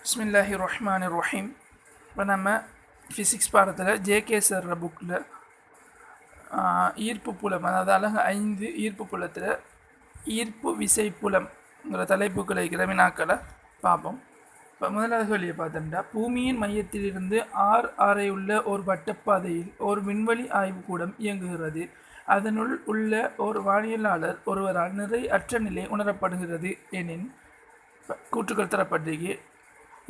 பிஸ்மில்லாஹிர்ரஹ்மானிர்ரஹீம். இப்போ நம்ம ஃபிசிக்ஸ் பாடத்தில் ஜேகே சார் புக்கில் ஈர்ப்பு புலம், அதாவது அழகு 5 ஈர்ப்பு புலத்தில் ஈர்ப்பு விசை புலம்ங்கிற தலைப்புகளை இருக்கிற வினாக்களை பார்ப்போம். இப்போ முதலாவது கேள்வியை பார்த்தோம்னா, பூமியின் மையத்திலிருந்து ஆரை உள்ள ஒரு வட்டப்பாதையில் ஒரு விண்வெளி ஆய்வுக்கூடம் இயங்குகிறது. அதனுள் உள்ள ஒரு வானியலாளர் ஒருவரால் நிறை அற்ற நிலை உணரப்படுகிறது எனின் கூற்றுக்கள் தரப்பட்டிருக்கு.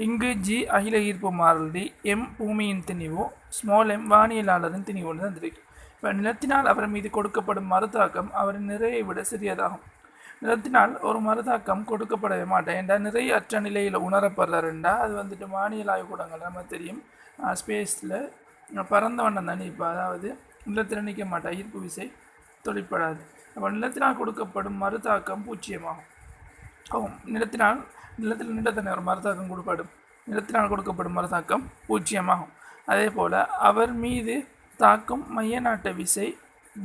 இங்கு ஜி அகில ஈர்ப்பு மாறிலி, எம் பூமியின் திணிவு, ஸ்மால் எம் வானியலாளரின் திணிவுன்னு தந்திருக்கு. இப்போ நிலத்தினால் அவர் மீது கொடுக்கப்படும் மறுதாக்கம் அவரின் நிறையை விட சிறியதாகும். நிலத்தினால் ஒரு மறுதாக்கம் கொடுக்கப்படவே மாட்டேன் என்றால் நிறைய அற்ற நிலையில் உணரப்படுறாருண்டா அது வந்துட்டு வானியல் ஆய்வுக்கூடங்கள் நம்ம தெரியும் ஸ்பேஸில் பறந்த வண்ணம் தான் இப்போ, அதாவது நிலத்தில் நிற்க மாட்டா, ஈர்ப்பு விசை தொழிற்படாது. அப்போ நிலத்தினால் கொடுக்கப்படும் மறுதாக்கம் பூஜ்ஜியமாகும். நிலத்தில் நிலத்தனை ஒரு மறுதாக்கம் கொடுக்கப்படும், நிலத்தினால் கொடுக்கப்படும் மறுதாக்கம் பூஜ்ஜியமாகும். அதே போல் அவர் மீது தாக்கும் மைய நாட்ட விசை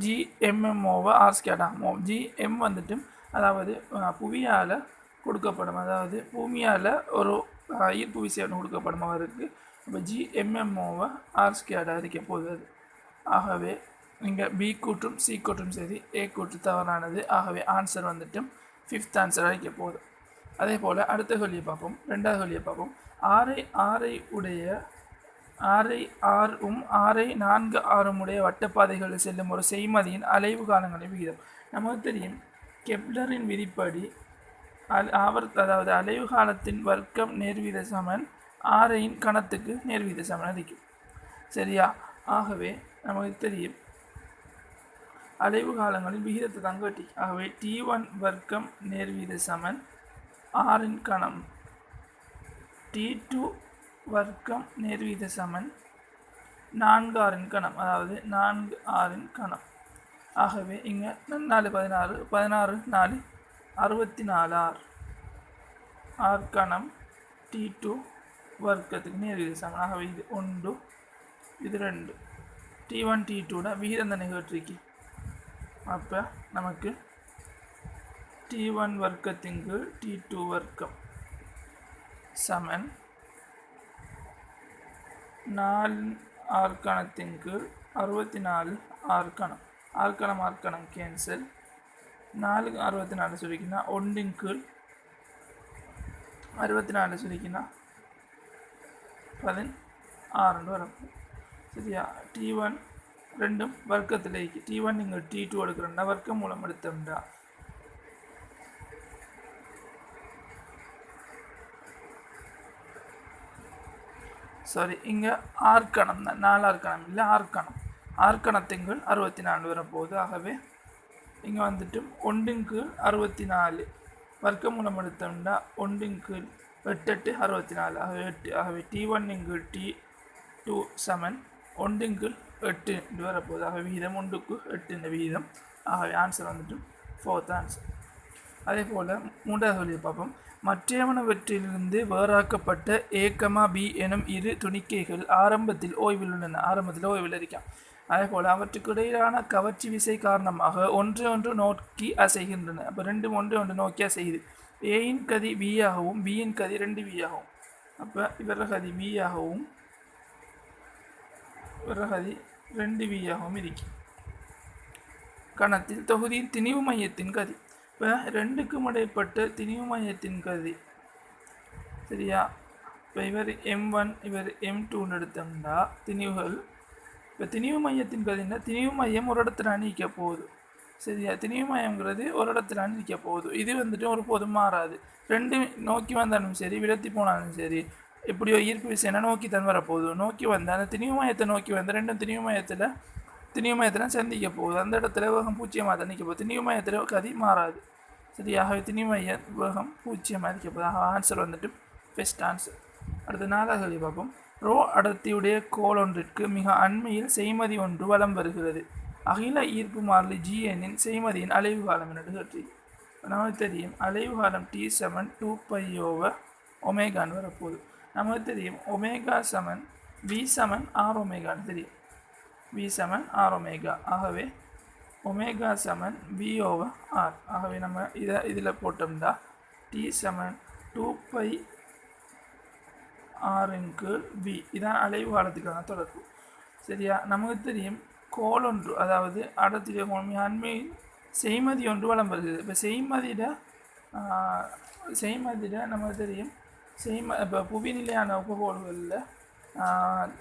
GMM/r² ஆகும். GM வந்துட்டு அதாவது புவியால் கொடுக்கப்படும், அதாவது பூமியால் ஒரு ஈர்ப்பு விசை ஒன்று கொடுக்கப்படும் அவருக்கு. இப்போ GMM/r² இருக்க போகுது. ஆகவே இங்கே பி கூற்றும் சி கூற்றும் சரி, ஏ கூற்று தவறானது. ஆகவே ஆன்சர் வந்துட்டு 5th ஆன்சர் அளிக்க போகுது. அதே போல் அடுத்த கேள்வியை பார்ப்போம். ரெண்டாவது கேள்வியை பார்ப்போம். ஆரை 4 ஆறும் உடைய வட்டப்பாதைகளில் செல்லும் ஒரு செய்மதியின் அலைவு காலங்களின் விகிதம். நமக்கு தெரியும் கெப்லரின் விதிப்படி அதாவது அலைவு காலத்தின் வர்க்கம் நேர்வீத சமன் ஆரையின் கணத்துக்கு நேர்வீத சமன் அதிகம். சரியா? ஆகவே நமக்கு தெரியும் அலைவு காலங்களின் விகிதத்தை தங்கட்டி. ஆகவே T1 வர்க்கம் நேர்வீத சமன் ஆரின் கணம், T2 வர்க்கம் நேர்வீத சமன் 4 கணம், அதாவது 4 கணம். ஆகவே இங்கே 4 16 16 4 64 ஆர் கணம் T2 வர்க்கத்துக்கு நேர்வீத சமன். ஆகவே இது 1 இது 2 T1 T2 விகிதம் தானே கேட்டிருக்கு. அப்போ நமக்கு T1 வர்க்கத்தின் கீழ் T2 வர்க்கம் சமன் 4 ஆர்கணத்தின் கீழ் 64 ஆர்கணம். ஆர்கணம் கேன்சல். 4 64 சுருக்கினா 1 கீழ் 64 சுருக்கினா 16 வரப்போ. சரியா? T1 ரெண்டும் வர்க்கத்தில் இருக்கு. T1 இங்கே T2 எடுக்கிறோம்னா வர்க்கம் மூலம் எடுத்தோம்னா இங்கே ஆர்கணம் தான், 4 ஆர்கணம் இல்லை ஆர்கணம். ஆர்கணத்தின்கள் 64 வரப்போகுது. ஆகவே இங்கே வந்துட்டு 1 கீழ் 64 வர்க்கம் மூலம் எடுத்தோம்னா 1 கீழ் 8 8 64 ஆகவே 8. ஆகவே T1 கீழ் T2 சமன் 1 கீழ் 8 என்று வரப்போகுது. ஆகவே விகிதம் 1க்கு 8 இந்த விகிதம். ஆகவே ஆன்சர் வந்துட்டு 4th ஆன்சர். அதே போல் மூன்றாவது கேள்வியை பார்ப்போம். மற்றவனவற்றிலிருந்து வேறாக்கப்பட்ட A, B எனும் இரு துணிக்கைகள் ஆரம்பத்தில் ஓய்வில் உள்ளன. ஆரம்பத்தில் ஓய்வில் இருக்கான். அதே போல் அவற்றுக்கு இடையிலான கவர்ச்சி விசை காரணமாக ஒன்று நோக்கி அசைகின்றன. அப்போ ரெண்டும் ஒன்று நோக்கி அசையுது. ஏயின் கதி B ஆகவும் பியின் கதி 2V ஆகும். அப்போ இவர கதி B ஆகவும் இவர கதி 2V ஆகவும் இருக்கு. கணத்தில் தொகுதியின் திணிவு மையத்தின் கதி. இப்போ 2க்கும் இடைப்பட்ட திணிவு மையத்தின் கதி. சரியா? இப்போ இவர் M1 இவர் M2 எடுத்தோம்னா திணிவுகள். இப்போ திணிவு மையத்தின் கதின்னா திணிவு மையம் ஒரு இடத்துல நிற்க போகுது. சரியா? திணிவு மையங்கிறது ஒரு இடத்துல நிற்க போகுது. இது வந்துட்டு ஒரு போதும் மாறாது. 2 நோக்கி வந்தாலும் சரி, விலத்தி போனாலும் சரி, எப்படியோ ஈர்ப்பு விசைனா நோக்கி தான் வரப்போகுது. நோக்கி வந்து அந்த திணிவு மையத்தை நோக்கி வந்து 2 திணிவு மையத்தில் சந்திக்க போகுது. அந்த இடத்துல வேகம் பூஜ்ஜியமாக தான் நிற்க போகுது. திணிவு மையத்தில் கதி மாறாது. சரியாக திணிவு மைய வேகம் பூஜ்ஜியமாக இருக்க போகுது. ஆன்சர் வந்துட்டு ஃபர்ஸ்ட் ஆன்சர். அடுத்து 4வது கேள்வி பார்ப்போம். ரோ அடர்த்தியுடைய கோள் ஒன்றிற்கு மிக அண்மையில் செய்மதி ஒன்று வலம் வருகிறது. அகில ஈர்ப்பு மாறிலி GNன் செய்மதியின் அலைவு காலம் என்று கேட்டு நமக்கு தெரியும். அலைவு காலம் T சமன் 2π/ω வரப்போகுது. நமக்கு தெரியும் ஒமேகா சமன் V சமன் R⍵ தெரியும். V சமன் R⍵. ஆகவே ஒமேகா சமன் V/R. ஆகவே நம்ம இதில் போட்டோம்னா T சமன் 2π ஆரின் கீழ் வி. இதான் அலைவு காலத்துக்கான தொடர்பு. சரியா? நமக்கு தெரியும் கோல் ஒன்று, அதாவது அடர்த்திய கோணம் அண்மையில் செய்மதி ஒன்று வளம் வருகிறது. இப்போ செய்மதியிட நமக்கு தெரியும் இப்போ புவி நிலையான உபகோள்களில்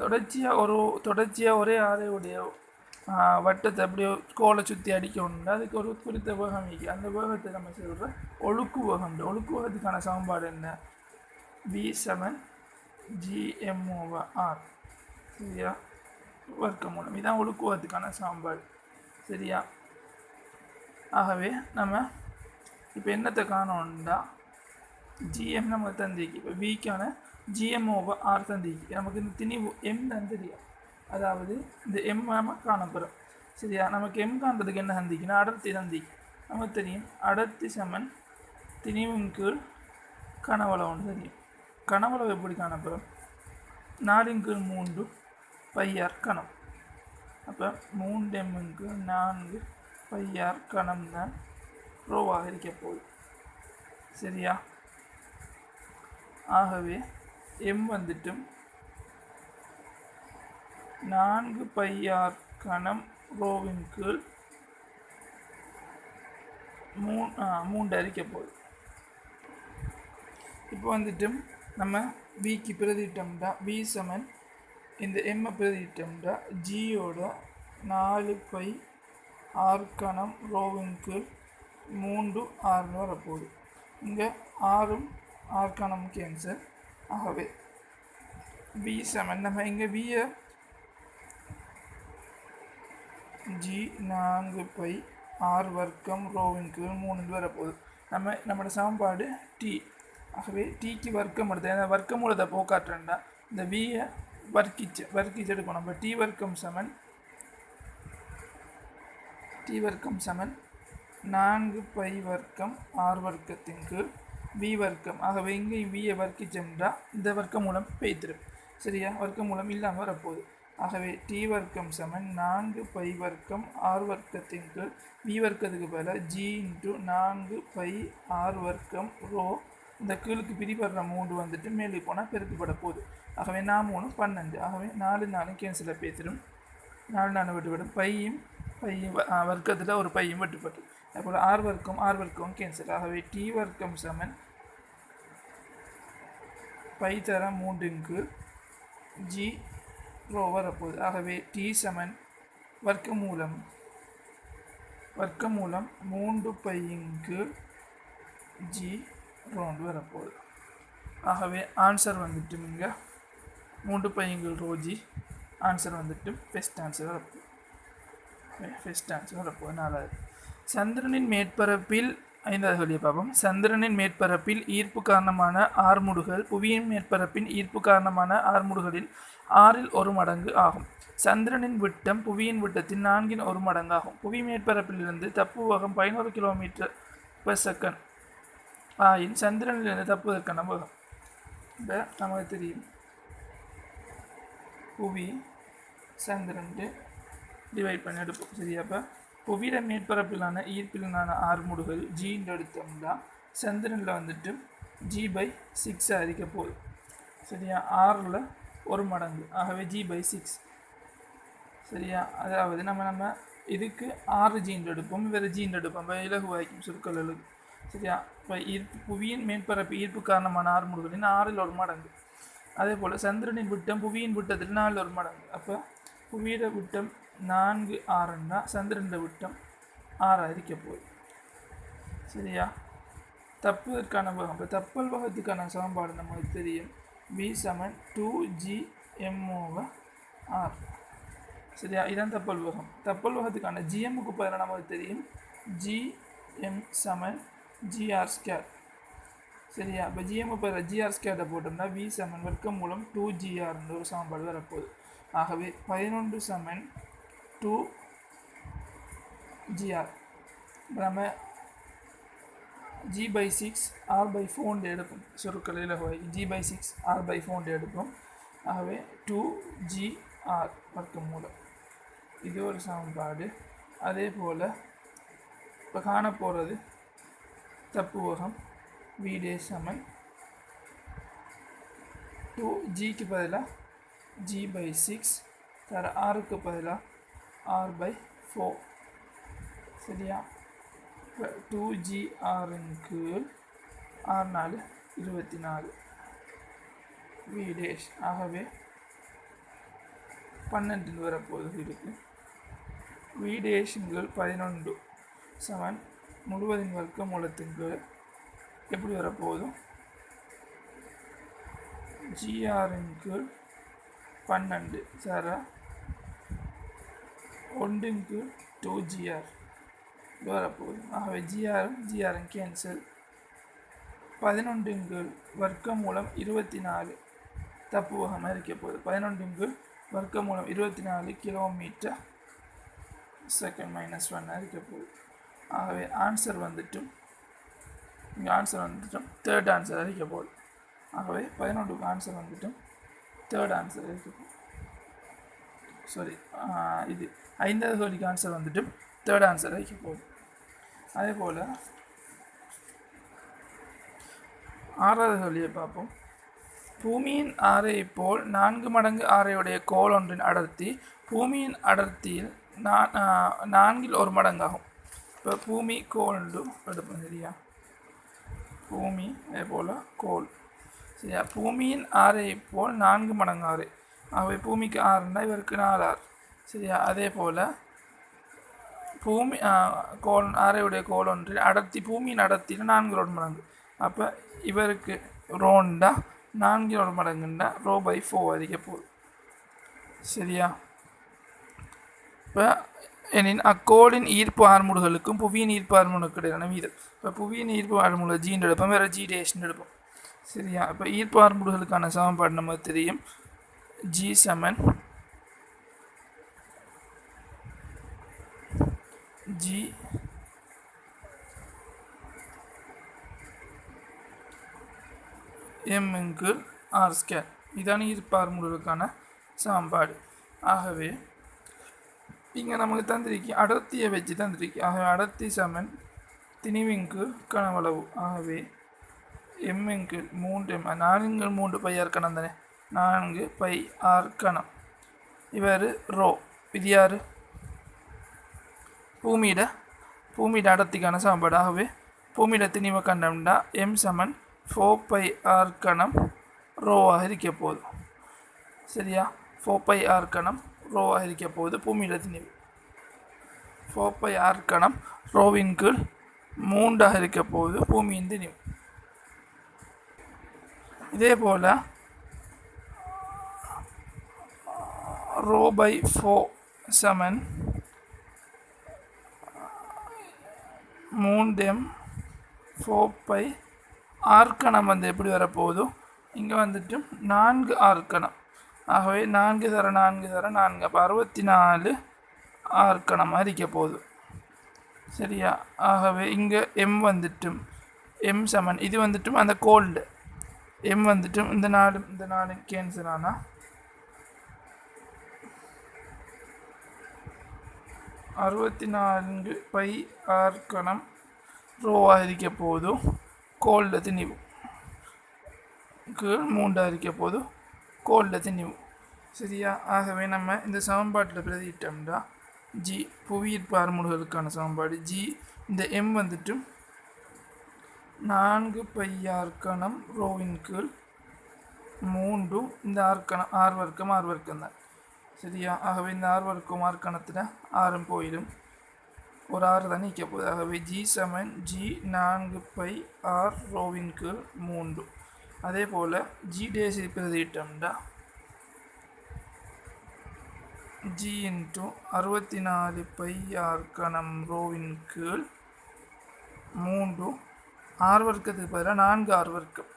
தொடர்ச்சியாக ஒரே ஆரையுடைய வட்டத்தை அப்படியே கோலை சுற்றி அடிக்கணும்னா அதுக்கு ஒரு குறித்த வேகம் இருக்கு. அந்த வேகத்தை நம்ம சொல்கிற ஒழுக்கு வேகம். ஒழுக்கு வேகத்துக்கான சமன்பாடு என்ன? V7 gm/r. சரியா? வர்க்கமூலம். இதுதான் ஒழுக்கு வேகத்துக்கான சமன்பாடு. சரியா? ஆகவே நம்ம இப்போ என்னத்தை காணோம்னா gm நமக்கு தந்திக்கு. இப்போ விக்கான gm/r தந்திக்கு. நமக்கு இந்த திணிவு m தான் தெரியும். அதாவது இந்த எம் நம்ம காணப்போகிறோம். சரியா? நமக்கு எம் காண்றதுக்கு என்ன தந்திக்குன்னா அடர்த்தி தந்திக்கு. நமக்கு தெரியும் அடர்த்தி சமன் திணிவின் கீழ் கனவளவு ஒன்று தெரியும். கனவளவு எப்படி காணப்போகிறோம்? 4/3 πr கணம். அப்போ 3m/4 πr கணம் தான் ரோவாக இருக்க போகுது. சரியா? ஆகவே எம் வந்துட்டும் 4 πr கணம் ரோவின் கீழ் 3 அரிக்க போகுது. இப்போ வந்துட்டும் நம்ம விக்கு பிரதிட்டோம்னா வி சமன் இந்த எம்மை பிரதிட்டோம்னா ஜியோட 4 πr கணம் ரோவின் கீழ் 3 ஆறுன்னு வரப்போகுது. இங்கே ஆறும் ஆர் கணம் கேன்சல். ஆகவே வி சமன் நம்ம இங்கே வியை ஜி 4 πr வர்க்கம் ரோவின் கீழ் 3 வரப்போகுது. நம்மளோட சமன்பாடு டி. ஆகவே டிக்கு வர்க்கம் எடுத்து ஏன்னா வர்க்க மூலத்தை போக்காட்டுறேன்டா இந்த வியை வர்க்கிச்சு எடுக்கணும். நம்ம டி வர்க்கம் சமன் 4 π வர்க்கம் ஆர் வர்க்கத்தின் கீழ் வி வர்க்கம். ஆகவே இங்கேயும் வியை வர்க்கிச்சோம்னா இந்த வர்க்க மூலம் பெய்திரும். சரியா? வர்க்க மூலம் இல்லாமல் வரப்போகுது. ஆகவே டி வர்க்கம் சமன் 4 π வர்க்கம் ஆர் வர்க்கத்தின் கீழ் வி வர்க்கத்துக்கு பதிலாக ஜி × 4 πr வர்க்கம் ரோ. இந்த கீழுக்கு பிரிபடுற 3 வந்துட்டு மேலே போனால் பெருக்கப்பட போகுது. ஆகவே 3 12. ஆகவே 4 கேன்சலில் பேசிடும். 4 விட்டுவிடும். பையும் வர்க்கத்தில் ஒரு பையும் வெட்டுப்பட்டு அப்போ ஆர் வர்க்கம் கேன்சல். ஆகவே டி வர்க்கம் சமன் பை தர 3 ஜி ரோ வரப்போகுது. ஆகவே டி சமன் வர்க்க மூலம் 3 π ஜி ரோண்டு வரப்போகுது. ஆகவே ஆன்சர் வந்துட்டு இங்கே 3 π ரோஜி ஆன்சர் வந்துட்டு பெஸ்ட் ஆன்சர் வரப்போகுது. 4வது சந்திரனின் மேற்பரப்பில் 5வது கேள்வியை பார்ப்போம். சந்திரனின் மேற்பரப்பில் ஈர்ப்பு காரணமான ஆர்முடுகள் புவியின் மேற்பரப்பின் ஈர்ப்பு காரணமான ஆர்முடுகளில் 6ல் 1 மடங்கு ஆகும். சந்திரனின் விட்டம் புவியின் விட்டத்தின் 4ன் 1 மடங்கு ஆகும். புவி மேற்பரப்பிலிருந்து தப்பு வேகம் 11 km/s ஆயின் சந்திரனிலிருந்து தப்புவதற்கான வேகம். இப்போ நமக்கு தெரியும் புவி சந்திரன் டிவைட் பண்ணி எடுப்போம். சரியா? அப்போ புவியிட மேற்பரப்பிலான ஈர்ப்பிலான ஆர்முடுகள் ஜின்னு எடுத்தோம்னா சந்திரனில் வந்துட்டு g/6 அரிக்க போகுது. சரியா? 6ல் 1 மடங்கு. ஆகவே g/6. சரியா? அதாவது நம்ம இதுக்கு 6 ஜின்னு எடுப்போம், வேறு ஜின்னு எடுப்போம். இப்போ இலகுவாய்க்கும் சுருக்கலுக்கு. சரியா? இப்போ புவியின் மேற்பரப்பு ஈர்ப்பு காரணமான ஆர்முடுகளின் 6ல் 1 மடங்கு. அதே போல் சந்திரனின் விட்டம் புவியின் விட்டத்தில் 4ல் 1 மடங்கு. அப்போ புவியிட விட்டம் 4 6ன்னா சந்திரனின் விட்டம் 6 அரிக்க போகுது. சரியா? தப்புவதற்கான வேகம். இப்போ தப்பல் வேகத்துக்கான சமன்பாடு நமக்கு தெரியும். v சமன் 2gm/r. சரியா? இதான் தப்பல் வேகம். தப்பல் வேகத்துக்கான ஜிஎம்முக்கு பதிலாக நமக்கு தெரியும் gm சமன் gr². சரியா? இப்போ ஜிஎம் பதிலாக gr² போட்டோம்னா v சமன் வர்க்க மூலம் 2gr ஒரு சமன்பாடு வரப்போகுது. ஆகவே 11 சமன் 2gr. நம்ம g/6 r/4 எடுப்போம். சுருக்கலையில் g/6 r/4 எடுப்போம். ஆகவே 2gr வர்க்க மூலம் இது ஒரு சமன்பாடு. அதே போல் இப்போ காண போகிறது தப்பு வேகம் v' சமன் 2gக்கு பதிலாக g/6 தர rக்கு பதிலாக r/4 சரியா. இப்போ 2gr கீழ் r 4 24 v டேஷ். ஆகவே 12 வரப்போகுது இருக்கு. v டேஷுங்கள் 11 சமன் முழுவதின் வர்க்க மூலத்துக்கு எப்படி வரப்போகுது gr கீழ் 12 சார 1 கீழ் 2gr வரப்போகுது. ஆகவே gr கேன்சல். 11 கீழ் வர்க்க மூலம் 24 தப்பு வகமாக இருக்க போகுது. 11 கீழ் வர்க்க மூலம் 24 கிலோமீட்டர் செகண்ட் -1 இருக்க போகுது. ஆகவே ஆன்சர் வந்துட்டும் இங்கே ஆன்சர் வந்துட்டும் தேர்ட் ஆன்சர் இருக்க போகுது. ஆகவே 11க்கு ஆன்சர் வந்துட்டும் தேர்ட் ஆன்சர் இருக்க போகுது. சாரி, இது 5வது கேள்விக்கு ஆன்சர் வந்துட்டும் தேர்ட் ஆன்சர் இருக்க போகுது. அதே போல் 6வது கேள்வியை பார்ப்போம். பூமியின் ஆரையை போல் 4 மடங்கு ஆரையுடைய கோள் ஒன்றின் அடர்த்தி பூமியின் அடர்த்தியில் 4ல் 1 மடங்காகும். இப்போ பூமி கோள் எடுப்போம் சரியா. பூமி அதே போல் கோள் சரியா. பூமியின் ஆரையை போல் 4 மடங்கு ஆறு. ஆகவே பூமிக்கு 6ன்னா இவருக்கு 4 ஆறு சரியா. அதே போல் பூமி கோள் ஆரையுடைய கோள் ஒன்றின் அடர்த்தி பூமியின் அடர்த்தியில் 4ல் 1 மடங்கு. அப்போ இவருக்கு ரோண்டா 4ல் 1 மடங்குண்டா ρ/4 அதிக போகுது சரியா. இப்போ எனின் அக்கோளின் ஈர்ப்பு ஆர்முடுகளுக்கும் புவியின் ஈர்ப்பு ஆர்முடுகளுக்கு இடையிலான வீதம். இப்போ புவியின் ஈர்ப்பு ஆர்முடுகள் ஜீன்னு எடுப்போம், வேறு ஜி டேஷ்னு எடுப்போம் சரியா. இப்போ ஈர்ப்பு ஆர்முடுகளுக்கான சமன்பாடு நமக்கு தெரியும். ஜி சமன் ஜி m r². இதான ஈர்ப்பு ஆர்முடுகளுக்கான சமன்பாடு. ஆகவே இங்கே நமக்கு தந்திரிக்கி அடர்த்தியை வச்சு தந்திரிக்கி. ஆகவே அடர்த்தி சமன் திணிவிங்கு கனவளவு. ஆகவே m3 4 πr கணம் தானே 4 πr கணம். இவர் ரோ இது யார் பூமியிட அடர்த்திக்கான சமன்பாடு. ஆகவே பூமியிட திணிவை கண்டம்னா m சமன் 4 πr கணம் ரோவாக இருக்க போகுது சரியா. 4 πr கணம் ரோவாக இருக்க போகுது பூமியிட திணிவு. 4 πr கணம் ரோவின் கீழ் 3ஆக இருக்க போகுது பூமியின் திணிவு. இதே போல் ρ/4 சமன் 3m 4 πr கணம் வந்து எப்படி வரப்போகுதோ இங்கே வந்துட்டு 4 r கணம். ஆகவே 4 தர 4 தர 4 அப்போ 64 r கணமாக இருக்க போகுது சரியா. ஆகவே இங்கே m வந்துட்டும் m சமன் இது வந்துட்டும் அந்த கோல்டு m வந்துட்டும் இந்த 4 கேன்சல் ஆனால் 64 πr கணம் ரோவாக இருக்க போதும் கோல்டு திணிவு கீழ் 3ஆக இருக்க போதும் கோல்டு திணிவு சரியா. ஆகவே நம்ம இந்த சமன்பாட்டில் பிரதிட்டோம்னா ஜி புவியீர்ப்பு ஆர்முடுகளுக்கான சமன்பாடு ஜி இந்த m வந்துட்டு 4 πr கணம் ரோவின் கீழ் 3 இந்த r வர்க்கம் தான் சரியா. ஆகவே இந்த r வர்க்கம் r கணத்தில் ஆறும் போயிடும், ஒரு 6 தான் நிற்க போகுது. ஆகவே ஜி சமன் ஜி 4 πr ரோவின் கீழ் 3. அதே போல் ஜி டேஸை பிரதிட்டோம்னா ஜி இன்ட்டு 64 πr கணம் ரோவின் கீழ் 3 r வர்க்கத்துக்கு பதிலாக 4 r வர்க்கம்.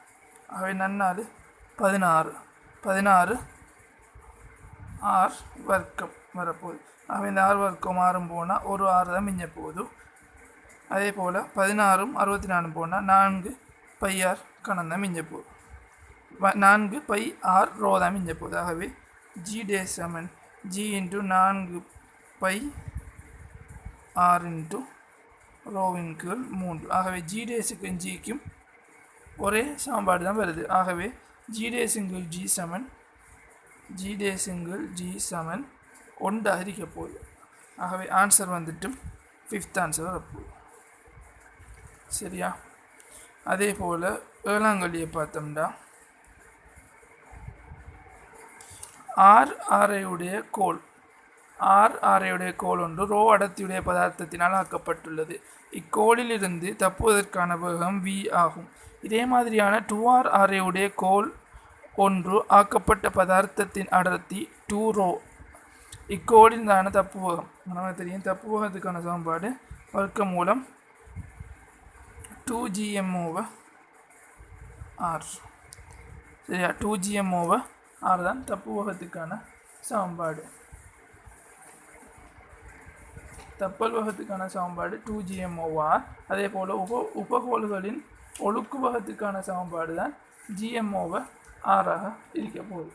ஆகவே 16 r வர்க்கம் வரப்போகுது. ஆகவே இந்த r வர்க்கம் 6 போனால் ஒரு 6 தான் மிஞ்ச போகுது. அதே போல் 16 64 போனால் 4 πr கணம் தான் மிஞ்ச போகுது, 4 πr ரோ தான் மிஞ்ச போகுது. ஆகவே ஜி டே சமன் ஜி இன்ட்டு 4 πr இன்ட்டு ரோவின் கீழ் 3. ஆகவே ஜி டேஸுக்கும் ஜிக்கும் ஒரே சமன்பாடு தான் வருது. ஆகவே g டே சிங்கிள் g சமன் 1 இருக்க போகுது. ஆகவே ஆன்சர் வந்துட்டு 5th ஆன்சர் வரப்போகுது. சரியா? அதே போல் 7ஆம் கேள்வியை பார்த்தோம்னா ஆரையுடைய கோல் ஒன்று ரோ அடர்த்தியுடைய பதார்த்தத்தினால் ஆக்கப்பட்டுள்ளது. இக்கோளிலிருந்து தப்புவதற்கான வேகம் v ஆகும். இதே மாதிரியான 2r ஆரையுடைய கோல் ஒன்று ஆக்கப்பட்ட பதார்த்தத்தின் அடர்த்தி 2ρ. இக்கோளின் தான தப்புவகம் நமக்கு தெரியும். தப்புவகத்துக்கான சமன்பாடு வர்க்க மூலம் 2gm/r. சரியா? 2gm/r தான் தப்புவகத்துக்கான சமன்பாடு. தப்பல்வகத்துக்கான சமன்பாடு 2gm/r. அதே போல் உபகோள்களின் ஒழுக்குவகத்துக்கான சமன்பாடு தான் gm/r ஆக இருக்க போகுது.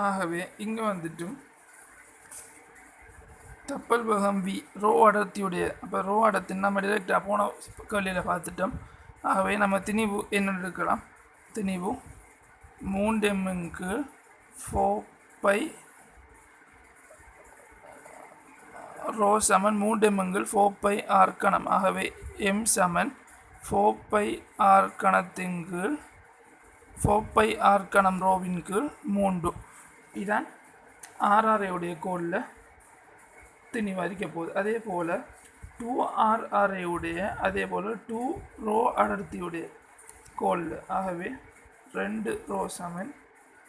ஆகவே இங்கே வந்துட்டு தப்பல்வகம் v ரோ அடர்த்தியுடைய, அப்போ ரோ அடர்த்தி நம்ம டிரெக்டாக போன கேள்வியில் பார்த்துட்டோம். ஆகவே நம்ம திணிவு என்ன எடுக்கலாம்? திணிவு 3m/4π ரோ சமன் 3m/4πr கணம். ஆகவே m சமன் 4πr கணத்தின் கீழ் 4πr கணம் ரோவின் கீழ் 3. இதான் ஆர்ஆரையுடைய கோலில் திணிவு அறிக்க போகுது. அதே போல் 2r ஆரையுடைய அதே போல் 2 ரோ அடர்த்தியுடைய கோலில் ஆகவே 2 ரோ சமன்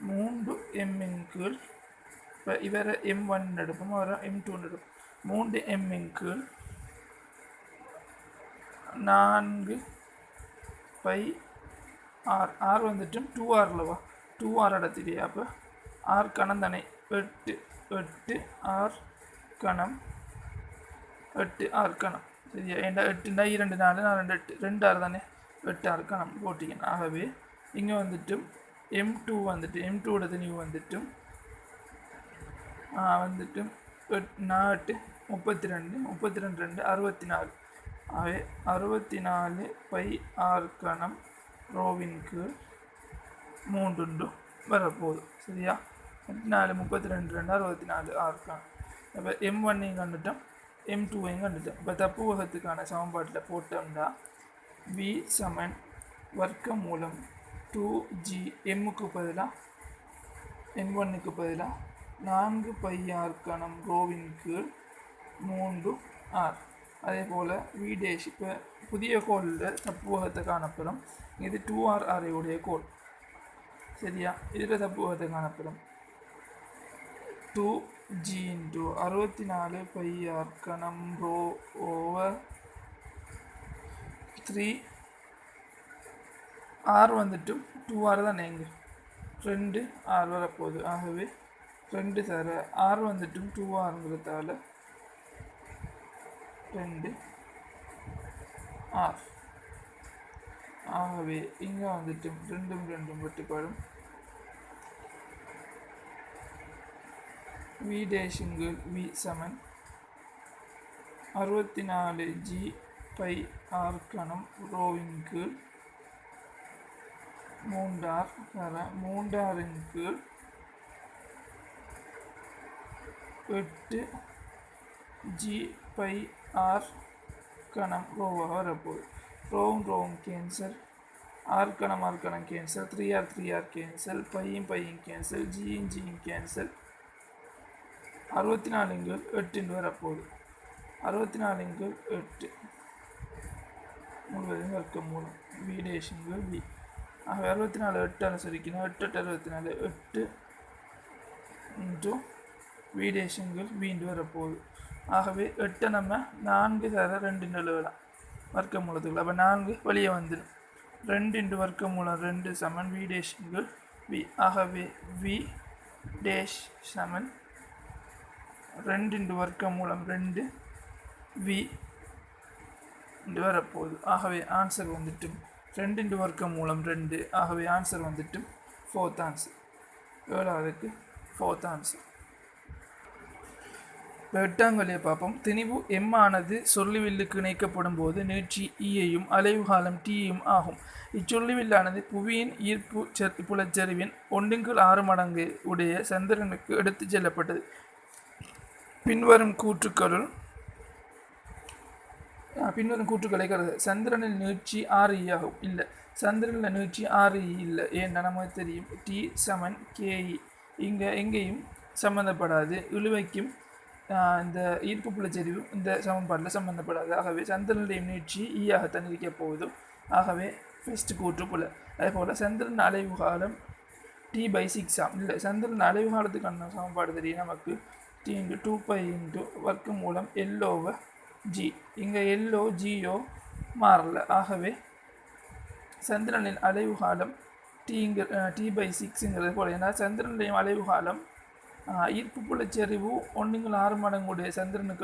3m கீழ், இப்போ இவரை m1 எடுப்போம், அவரை m2 எடுப்போம். 3m கீழ் 4πr. r வந்துட்டு 2rலவா 2r அடர்த்தியுடைய, அப்போ r கணம் தானே 8r கணம் 8r கணம். சரியா? ஏண்டா 8 2 4 4 8 2r தானே 8r கணம் போட்டிங்க. ஆகவே இங்கே வந்துட்டு m2 வந்துட்டு m2 திணிவு வந்துட்டு 8 32 32 64. ஆகவே 64πr கணம் ரோவின் கீழ் 3 வரப்போகுது. சரியா? 4 32 64 r கணம். அப்போ m1ஐயும் கண்டுட்டோம், m2ஐயும் கண்டுட்டோம். இப்போ தப்புவகத்துக்கான சமன்பாட்டில் போட்டோம்னா v சமன் வர்க்க மூலம் 2g m-க்கு பதிலாக m1க்கு பதிலாக 4πr கணம் ரோவின் கீழ் 3r. அதே போல் v டேஷ் இப்போ புதிய கோலில் தப்புவகத்தை காணப்படும். இது 2r ஆரையுடைய கோல். சரியா? இதில் தப்புவகத்தை காணப்படும் 2g × 64πr கணம் ரோ ஓவர் 3. r வந்துட்டு 2r தான் எங்கே 2r வரப்போகுது. ஆகவே 2 தர r வந்துட்டு 2rங்கிறதால 2r. ஆகவே இங்கே வந்துட்டு 2 வெட்டுப்படும். v டேஷுங்கு v சமன் 64g/r கணம் ரோவின் கீழ் 3r தர 3rன் கீழ் 8g/r கணம் ரோவாக வரப்போகுது. ரோவும் கேன்சல், r கணம் கேன்சல், 3r கேன்சல், பையும் கேன்சல், ஜியும் கேன்சல். 64 8 வரப்போகுது. 64 8 முழுவதும் வர்க்க மூலம் v டேஷுங்கு v. ஆகவே 64 8 அனுசரிக்கணும். 8 64 8 இன்ட்டு v டேஷுங்கு v வரப்போகுது. ஆகவே 8 நம்ம 4 தர 2 எழுதலாம் வர்க்க மூலத்துக்குள்ள. அப்போ 4 வெளியே வந்துடும். 2 × வர்க்க மூலம் 2 சமன் v டேஷுங்கு v. ஆகவே v டேஷ் சமன் 2 × வர்க்க மூலம் 2 v வரப்போகுது. ஆகவே ஆன்சர் வந்துட்டு 2 × வர்க்க மூலம் 2. ஆகவே ஆன்சர் வந்துட்டு 4th ஆன்சர். 7ஆவதுக்கு 4th answer. இப்போ எட்டாங்கலியை பார்ப்போம். திணிவு எம் ஆனது சொல்லுவில்லுக்கு இணைக்கப்படும் போது நீட்சி ஈயையும் அலைவுகாலம் டீயும் ஆகும். இச்சொல்லுவில்லானது புவியின் ஈர்ப்பு புலச்சரிவின் 1/6 மடங்கு உடைய சந்திரனுக்கு எடுத்துச் செல்லப்பட்டது. பின்வரும் கூற்றுக்களை கருது. சந்திரனில் நீட்சி 6 ஆகும். இல்லை, சந்திரனில் நீட்சி 6 இல்லை. ஏன்னா நமக்கு தெரியும் டி சமன் கேஇ இங்கே எங்கேயும் சம்மந்தப்படாது. இழுவைக்கும் இந்த ஈர்ப்பு புலச்சரிவு இந்த சமன்பாட்டில் சம்மந்தப்படாது. ஆகவே சந்திரனுடைய நீட்சி ஈயாகத்தான் இருக்க போகுது. ஆகவே ஃபர்ஸ்ட் கூற்றுக்குள்ள அதே போல் சந்திரன் அலைவு காலம் T/6 இல்லை, சந்திரன் அலைவு காலத்துக்கான சமன்பாடு தெரியும் நமக்கு. T × 2π × வர்க்க மூலம் L/G. இங்கே எல்லோ ஜியோ மாறல. ஆகவே சந்திரனின் அலைவு காலம் T/6ங்கிறது போல. ஏன்னா சந்திரனுடைய அலைவு காலம் ஈர்ப்பு புலச்சரிவு 1/6 மடங்குடைய சந்திரனுக்கு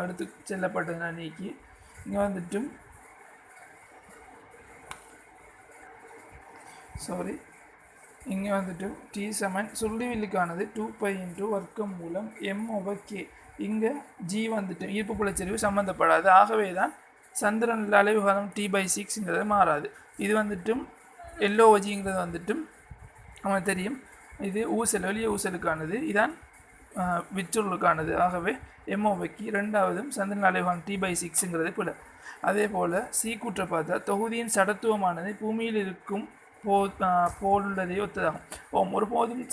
எடுத்து செல்லப்பட்டது அன்னைக்கு. இங்கே வந்துட்டு T சமன் சொல்லுவில்லுக்கானது 2π × வர்க்க மூலம் M/K. இங்கே G வந்துட்டு ஈர்ப்பு புலச்சரிவு சம்மந்தப்படாது. ஆகவே தான் சந்திரனில் அலைவு காலம் T/6ங்கிறது மாறாது. இது வந்துட்டு LOGங்கிறது வந்துட்டு நமக்கு தெரியும். இது ஊசல் வெளிய ஊசலுக்கானது, இதான் விற்றொருளுக்கானது. ஆகவே M/K ரெண்டாவதும் சந்திரன் அலைவு காலம் T/6ங்கிறது போல. அதே போல் சி கூற்றை பார்த்தா தொகுதியின் சடத்துவமானது பூமியில் இருக்கும் போலுள்ளதை ஒத்ததாகும். ஒரு போதும்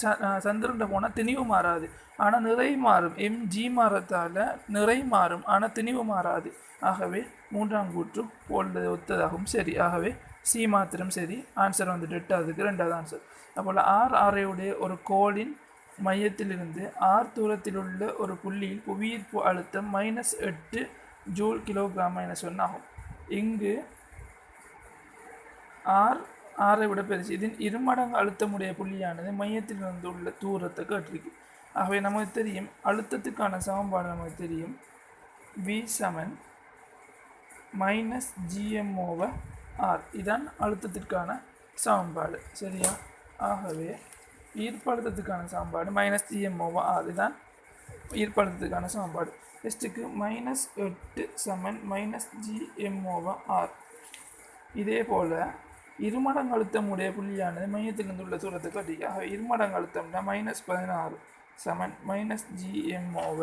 சந்திரன் போனால் திணிவு மாறாது, ஆனால் நிறை மாறும். mg மாறத்தால் நிறை மாறும், ஆனால் திணிவு மாறாது. ஆகவே மூன்றாம் கூற்று போலுள்ளதை ஒத்ததாகும். சரி, ஆகவே சி மாத்திரம் சரி. ஆன்சர் வந்துட்டு 8ஆவதுக்கு 2வது ஆன்சர். அதுபோல் ஆரையுடைய ஒரு கோளின் மையத்திலிருந்து R தூரத்தில் உள்ள ஒரு புள்ளியில் புவியீர்ப்பு அழுத்தம் -8 ஜூல்/கிலோகிராம்-1 ஆகும். இங்கு ஆரை விட பெருசு. இதன் 2 மடங்கு அழுத்தமுடைய புள்ளியானது மையத்திலிருந்து உள்ள தூரத்தை கேட்டிருக்கு. ஆகவே நமக்கு தெரியும் அழுத்தத்துக்கான சமன்பாடு நமக்கு தெரியும். V சமன் -Gm/R. இதான் அழுத்தத்திற்கான சமன்பாடு. சரியா? ஆகவே ஈர்ப்பழுத்தத்துக்கான சமன்பாடு -Gm/R. இதுதான் ஈர்ப்பழுத்தத்துக்கான சமன்பாடு. நெக்ஸ்ட்டுக்கு -8 சமன் -Gm/R. இதே போல் 2 மடங்கு அழுத்தம் உடைய புள்ளியானது மையத்திலிருந்து உள்ள தூரத்தை காட்டிக்கு. ஆக 2 மடங்கு அழுத்தம்னா -16 சமன் -Gm/R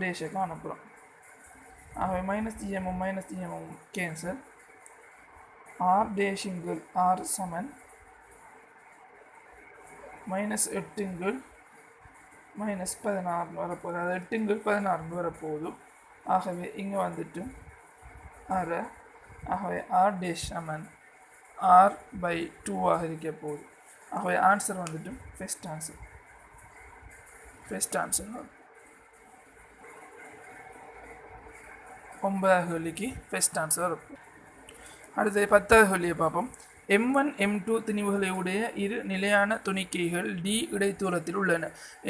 டேஷை காணப்போகிறோம். ஆகவே -Gm கேன்சல். R டேஷிங்கள் R சமன் -8 -16 வரப்போகுது. அது 8 வரப்போகுது. ஆகவே இங்கே வந்துட்டு அரை. ஆகவே R டேஷ் சமன் R/2 இருக்க போகுது. ஆகவே ஆன்சர் வந்துட்டு ஃபர்ஸ்ட் ஆன்சர் 9வது கேள்விக்கு ஃபர்ஸ்ட் ஆன்சர் இருக்கும். அடுத்து 10வது கேள்வியை பார்ப்போம். M1 M2 திணிவுகளை உடைய இரு நிலையான துணிக்கைகள் D இடைத்தூரத்தில் உள்ளன.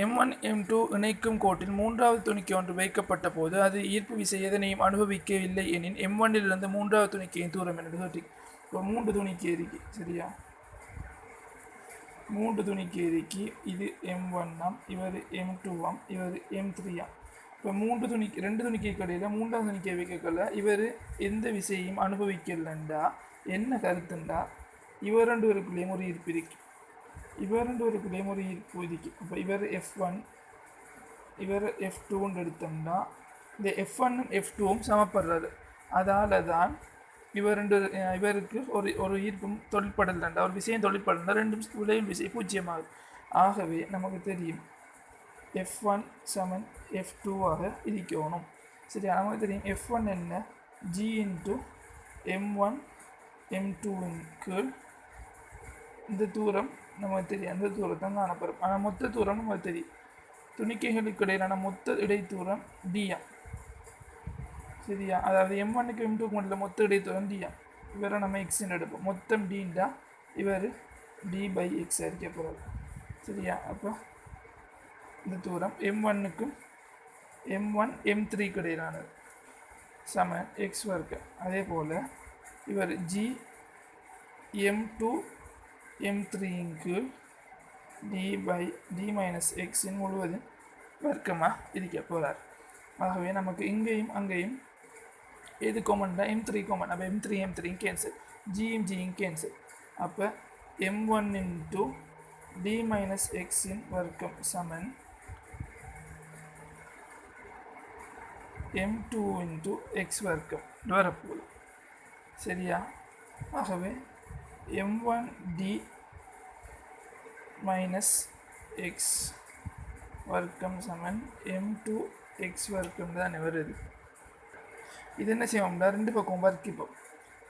M1 M2 இணைக்கும் கோட்டில் 3வது துணிக்கை ஒன்று வைக்கப்பட்ட போது அது ஈர்ப்பு விசை எதனையும் அனுபவிக்கவில்லை எனின் M1லிருந்து 3வது துணிக்கையின் தூரம் என்று கேட்டு. இப்போ 3 துணிக்கை இருக்கு. சரியா? 3 துணிக்கை இருக்கு. இது M1 இவர் M2 இவர் M3. இப்போ 2 துணிக்கை கடையில் 3வது துணிக்கை வைக்கல இவர் எந்த விசையையும் அனுபவிக்கலண்டா என்ன கருத்துண்டா இவர் 2 பேருக்குள்ளேயும் ஒரு ஈர்ப்பு இருக்கு. அப்போ இவர் F1 இவர் F2 எடுத்தோம்னா இந்த F1ம் F2ம் சமப்படுறாரு. அதால தான் இவருக்கு ஒரு ஈர்ப்பும் தொழிற்படலண்டா ஒரு விசையும் தொழிற்படலண்டா ரெண்டும் விளையும் விசை 0 ஆகுது. ஆகவே நமக்கு தெரியும் F1 சமன் F2 இருக்கணும். சரியா? நமக்கு தெரியும் F1 என்ன G × M1 M2 கீழ் இந்த தூரம் நமக்கு தெரியும். அந்த தூரத்தை காணப்படும். ஆனால் மொத்த தூரம் நமக்கு தெரியும். துணிக்கைகளுக்கு இடையிலான மொத்த இடைத்தூரம் D. சரியா? அதாவது M1க்கு M2க்கு மட்டும் மொத்த இடைத்தூரம் D. இவரை நம்ம எக்ஸ்ன்னு எடுப்போம். மொத்தம் Dண்டா இவர் D/X இருக்க போகிறார். சரியா? அப்போ இந்த தூரம் M1க்கும் M1 M3க்கு இடையிலானது சமன் X வர்க்க. அதே போல் இவர் G M2 m3 d minus x இன் முழுவதும் வர்க்கமாக இருக்க போகிறார். ஆகவே நமக்கு இங்கேயும் அங்கேயும் எது காமன்னா m3 காமன். அப்போ m3 கேன்சல், ஜியும் கேன்சல். அப்போ m1 இன்ட்டு d மைனஸ் எக்ஸின் வர்க்கம் சமன் m2 இன்ட்டு எக்ஸ் வர்க்கம் வரப்போகுது. சரியா? ஆகவே m1 d மைனஸ் எக்ஸ் வர்க்கம் சமன் m2 எக்ஸ் வர்க்கம் தான் வருது. இது என்ன செய்வோம்னா ரெண்டு பக்கம் வர்க்கிப்போம்.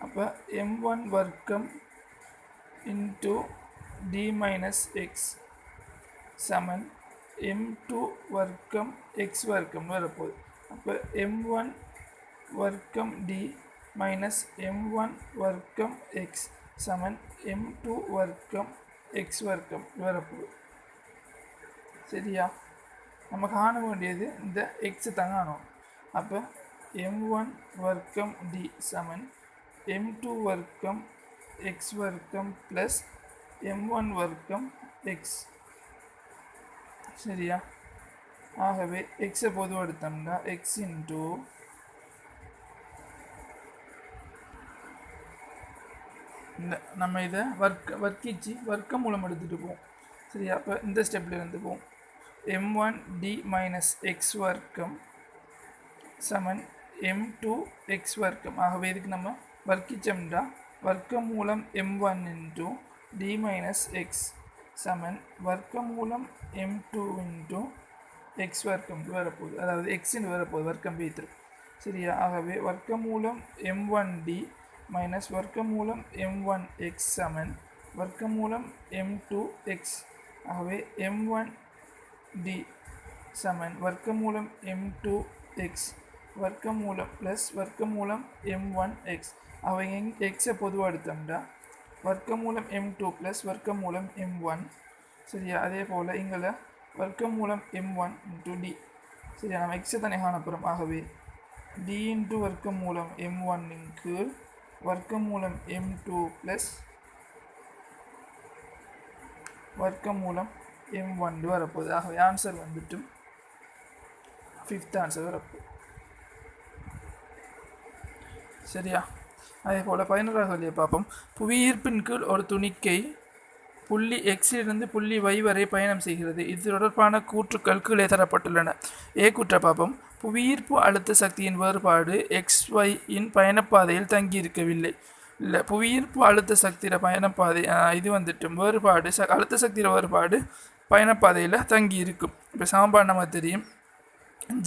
அப்போ m1 வர்க்கம் இன்ட்டு d மைனஸ் எக்ஸ் சமன் m2 வர்க்கம் எக்ஸ் வர்க்கம் வரப்போகுது. அப்போ m1 வர்க்கம் d மைனஸ் m1 வர்க்கம் எக்ஸ் சமன் m2 வர்க்கம் எக்ஸ் வர்க்கம் வரப்போகுது. சரியா? நம்ம காண வேண்டியது இந்த எக்ஸை தான் காணும். அப்போ m1 வர்க்கம் d சமன் m2 வர்க்கம் எக்ஸ் வர்க்கம் ப்ளஸ் m1 வர்க்கம் எக்ஸ். சரியா? ஆகவே எக்ஸை பொதுவாக எடுத்தோம்னா எக்ஸ் இன்ட்டு இந்த நம்ம இதை வர்க்கிச்சு வர்க்க மூலம் எடுத்துகிட்டு போவோம். சரியா? அப்போ இந்த ஸ்டெப்பில் இருந்து போவோம். m1 d மைனஸ் எக்ஸ் வர்க்கம் சமன் m2 எக்ஸ் வர்க்கம். ஆகவே இதுக்கு நம்ம வர்க்கிச்சோம்னா வர்க்க மூலம் m1 into d minus x சமன் வர்க்க மூலம் m2 இன்ட்டு எக்ஸ் வர்க்கம் வரப்போகுது. அதாவது எக்ஸின் வரப்போகுது, வர்க்கம் பேத்துரு. சரியா? ஆகவே வர்க்க மூலம் m1d மைனஸ் வர்க்க மூலம் m1 எக்ஸ் சமன் வர்க்க மூலம் m2 எக்ஸ். ஆகவே m1d சமன் வர்க்க மூலம் m2 எக்ஸ் வர்க்க மூலம் ப்ளஸ் வர்க்க மூலம் m1 எக்ஸ். அவை எக்ஸை பொதுவாக எடுத்தோம்னா வர்க்க மூலம் m2 ப்ளஸ் வர்க்க மூலம் m1. சரியா? அதே போல் இங்கே வர்க்க மூலம் m1 இன்ட்டு d. சரியா? நம்ம எக்ஸை தானே காணப்போகிறோம். ஆகவே d இன்ட்டு வர்க்க மூலம் m1 இன்க்கு வர்க்க மூலம் m2 ப்ளஸ் வர்க்க மூலம் m1 வரப்போகுது. ஆகவே ஆன்சர் வந்துட்டு 5th ஆன்சர் வரப்போகுது. சரியா? அதே போல் 11வது கேள்வியை பார்ப்போம். புவியீர்ப்பின் கீழ் ஒரு துணிக்கை புள்ளி எக்ஸிலிருந்து புள்ளி y வரை பயணம் செய்கிறது. இது தொடர்பான கூற்றுக்கள் கீழே தரப்பட்டுள்ளன. ஏ கூற்றை பார்ப்போம். புவியீர்ப்பு அழுத்த சக்தியின் வேறுபாடு xy இன் பயணப்பாதையில் தங்கியிருக்கவில்லை. இல்லை, புவியீர்ப்பு அழுத்த சக்தியோட பயணப்பாதை இது வந்துட்டு வேறுபாடு அழுத்த சக்தியோட வேறுபாடு பயணப்பாதையில் தங்கி இருக்கும். இப்போ சமன்பாடு நமக்கு தெரியும்,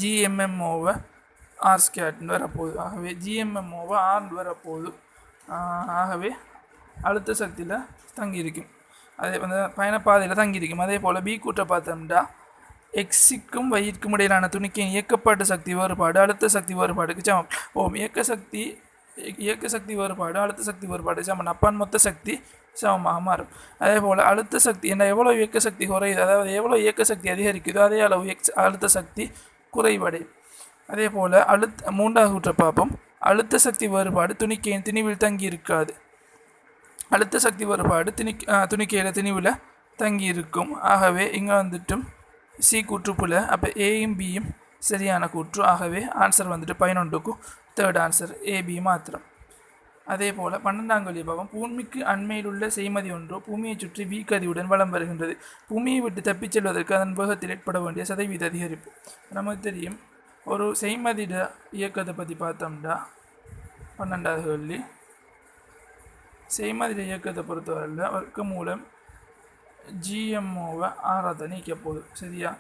gmm/r² வரப்போகுது. ஆகவே gmm/r வரப்போகுது. ஆகவே அழுத்த சக்தியில் தங்கியிருக்கும், அதே வந்து பயணப்பாதையில் தங்கியிருக்கும். அதே போல் பி கூற்றை பார்த்தோம்னா எக்ஸுக்கும் வைக்கும் இடையிலான துணிக்கையின் இயக்கப்பாட்டு சக்தி வேறுபாடு அழுத்த சக்தி வேறுபாடுக்கு சமம். இயக்க சக்தி வேறுபாடு அழுத்த சக்தி வேறுபாடு சமன். அப்பான் மொத்த சக்தி சமமாக மாறும். அதே போல் அழுத்த சக்தி என்ன எவ்வளோ இயக்க சக்தி குறையுது, அதாவது எவ்வளோ இயக்க சக்தி அதிகரிக்குதோ அதே அளவு அழுத்த சக்தி குறைவடையும். அதே போல் மூன்றாவது கூற்றை பார்ப்போம். அழுத்த சக்தி வேறுபாடு துணிக்கையின் திணிவில் தங்கி இருக்காது. அழுத்த சக்தி வேறுபாடு துணிக்கையில் திணிவில் தங்கி இருக்கும். ஆகவே இங்கே வந்துட்டும் சி கூற்றுப்புல. அப்போ ஏயும் பியும் சரியான கூற்று. ஆகவே ஆன்சர் வந்துட்டு 11க்கும் 3rd ஆன்சர் ஏபி மாத்திரம். அதே போல் 12ஆம் கேள்வி பார்ப்போம். பூமிக்கு அண்மையில் உள்ள செய்மதி ஒன்று பூமியை சுற்றி வி கதியுடன் வலம் வருகின்றது. பூமியை விட்டு தப்பிச் செல்வதற்கு அதன் வேகத்தில் ஏற்பட வேண்டிய சதவீத அதிகரிப்பு. நமக்கு தெரியும், ஒரு செய்மதிட இயக்கத்தை பற்றி பார்த்தோம்னா 12வது கேள்வி செய்மதிட இயக்கத்தை பொறுத்தவரையில் வர்க்க மூலம் GMO-வை ஆறாத நீக்க போகுது. சரியா?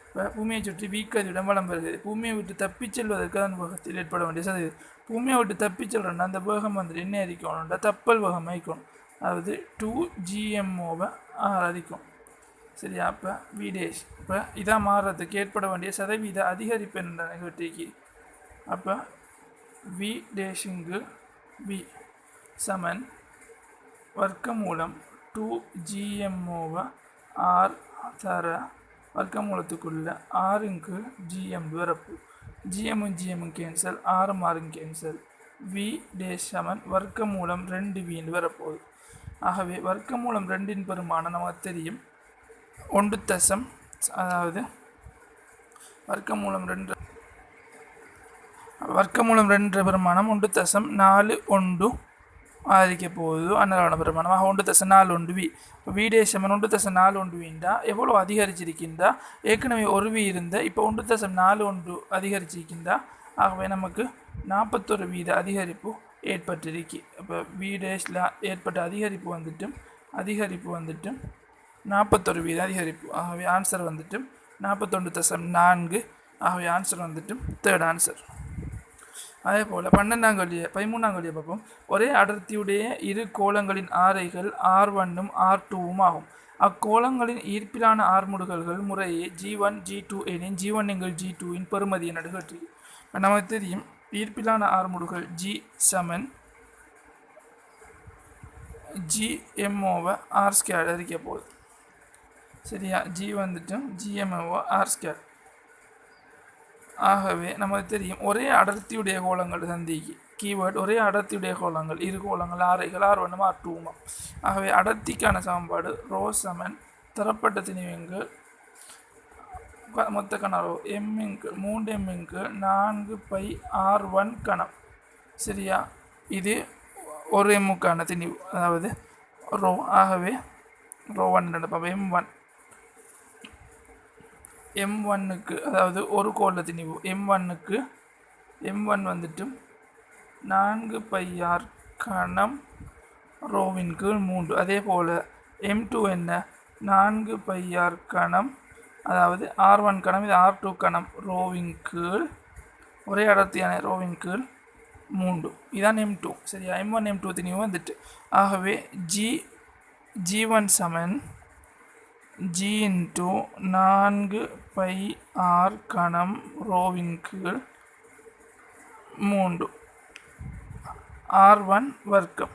இப்போ பூமியை சுற்றி வீக்கதியுடன் வலம் வருகிறது. பூமியை விட்டு தப்பிச் செல்வதற்கு அதன் வேகத்தில் ஏற்பட வேண்டிய சதவீதம். பூமியை விட்டு தப்பிச் செல்றோன்னா அந்த வேகம் வந்துட்டு என்ன அதிக்கணும்னா தப்பல் வேகம் அதிக்கணும். அதாவது 2GMO-வை அதிக்கும். சரியா? அப்போ வி டேஷ் இப்போ இதாக மாறுறதுக்கு ஏற்பட வேண்டிய சதவீத அதிகரிப்பு என்ற நிகழ்ச்சிக்கு அப்போ வி டேஷுங்கு வி சமன் வர்க்க மூலம் 2GMO-வை ஆர் தர வர்க்க மூலத்துக்குள்ள ஆறுங்கு ஜிஎம் வரப்பு. ஜிஎம்மும் கேன்சல், ஆறும் கேன்சல். வி டேஷ் சமன் வர்க்க மூலம் 2V வரப்போகுது. ஆகவே வர்க்கமூலம் 2 பெருமானம் நமக்கு தெரியும் 1 தசம், அதாவது வர்க்கமூலம் 2 பெருமானம் 1 தசம் 41 ஆதிக்க போகுது அன்னதான பெருமானம் 1 தசம் 41 வி. வீடே சமன் 1 தசம் 41 வீண்டா எவ்வளோ அதிகரிச்சிருக்கின்றா? ஏற்கனவே ஒரு வி இருந்த இப்போ 1 தசம் 41 அதிகரிச்சிருக்கின்றா. ஆகவே நமக்கு 41 வீத அதிகரிப்பு ஏற்பட்டிருக்கு. இப்போ வீடேஸில் ஏற்பட்ட அதிகரிப்பு வந்துட்டு 41 வீத அதிகரிப்பு. ஆகவே ஆன்சர் வந்துட்டு 41 தசம் 4. ஆகவே ஆன்சர் வந்துட்டு தேர்ட் ஆன்சர். அதே போல் 13ஆம் கேள்வியை பார்ப்போம். ஒரே அடர்த்தியுடைய இரு கோளங்களின் ஆரைகள் R1 R2 ஆகும். அக்கோளங்களின் ஈர்ப்பிலான ஆர்முடுகல்கள் முறையே G1 G2 எனின் G1 G2 இன் பெறுமதி என கேட்டு நமக்கு தெரியும். ஈர்ப்பிலான ஆர்முடுகள் G சமன் GM/R² அறிக்க போகுது. சரியா? G வந்துட்டு GM/R². ஆகவே நமக்கு தெரியும் ஒரே அடர்த்தியுடைய கோளங்கள் சந்திக்கு கீவேர்டு ஒரே அடர்த்தியுடைய கோளங்கள் இரு கோளங்கள் ஆரைகள் R1 R2. ஆகவே அடர்த்திக்கான சமன்பாடு ரோ சமன் தரப்பட்ட திணிவுங்கள் மொத்த கணம் M/3 M/4 பை R1 கணம். சரியா? இது ஒரு எம்முக்கான திணிவு, அதாவது ரோ. ஆகவே ரோ 1 M1க்கு அதாவது ஒரு கோள திணிவு M1 வந்துட்டு 4 பை R கணம் ரோவின் கீழ் 3. அதே போல் M2 என்ன 4 பை R கணம், அதாவது R1 கணம், இது R2 கணம் ரோவின் கீழ் ஒரே அடர்த்தியான ரோவின் கீழ் 3. இதான் M2. சரியா? M1 M2 திணிவு வந்துட்டு. ஆகவே G1 சமன் G இன்ட்டு 4 பை R கணம் ரோவின் கீழ் 3 R1 வர்க்கம்.